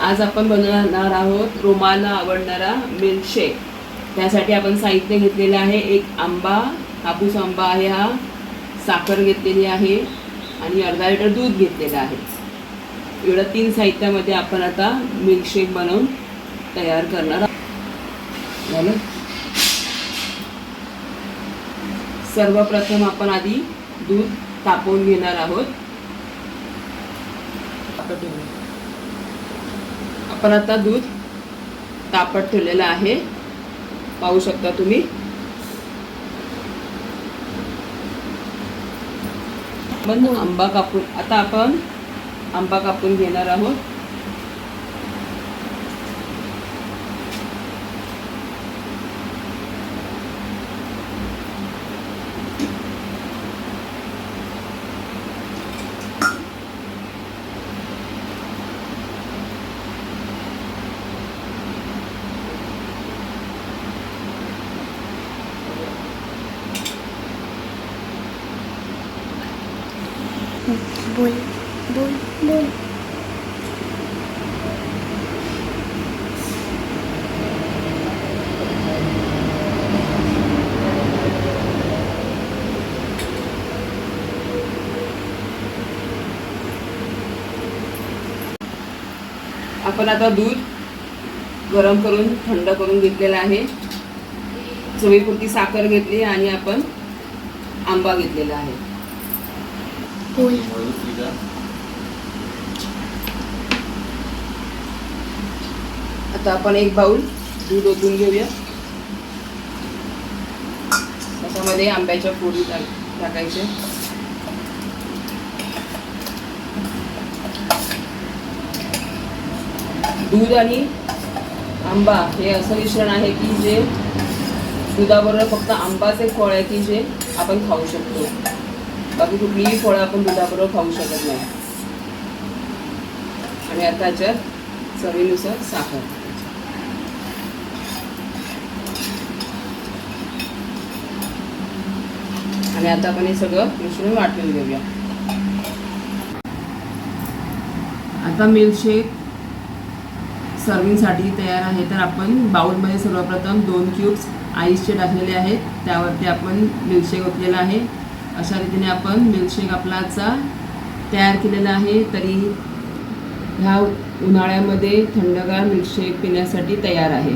आज आपण बनवणार आहोत रोमाला आवडणारा मिल्कशेक। त्यासाठी आपण साहित्य घेतलेले आहे, एक आंबा, हापूस आंबा आहे हा, साखर घेतलेली आहे आणि अर्धा लिटर दूध घेतलेलं आहे। एवढं 3 साहित्यामध्ये आपण आता मिल्कशेक बनवून तयार करणार आहोत। सर्वप्रथम आपण आधी दूध तापवून घेणार आहोत। आपण आता दूध तापत ठेवलेलं आहे, पाहू शकता तुम्ही। पण आंबा कापून आता आपण आंबा कापून घेणार आहोत। बोल बोल बोल। आपण आता दूध गरम करून थंड करून घेतलेलं आहे। चवीपुरती साखर घेतली आणि आपण आंबा घेतलेला आहे। आता आपण एक बाउल दूध ओतून घेऊया। त्याच्यामध्ये आंब्याच्या फोडी टाकायचे। दूध आणि आंबा हे असं मिश्रण आहे की जे दुधाबरोबर फक्त आंबाच एक फळ आहे की जे आपण खाऊ शकतो, बाकी कुठलीही फळं आपण दुधाबरोबर खाऊ शकत नाही। आणि आता याच्यात चवीनुसार साखर। आणि आता आपण हे सगळं मिश्रण वाटून घेऊया। आता मिल्कशेक सर्विंगसाठी तयार आहे। तर आपण बाउलमध्ये सर्वप्रथम 2 क्यूब्स आईसचे टाकलेले आहेत, त्यावरती आपण मिल्कशेक ओतलेला आहे। अशा रीतीने आपण मिल्कशेक आपलाचा तयार केलेला आहे। तरी ह्या उन्हाळ्यामध्ये थंडगार मिल्कशेक पिण्यासाठी तयार आहे।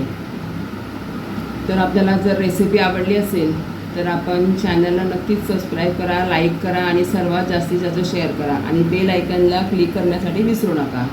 तर आपल्याला जर रेसिपी आवडली असेल तर आपण चॅनलला नक्कीच सबस्क्राईब करा, लाईक करा आणि सर्वात जास्तीत जास्त शेअर करा आणि बेल आयकॉनला क्लिक करण्यासाठी विसरू नका।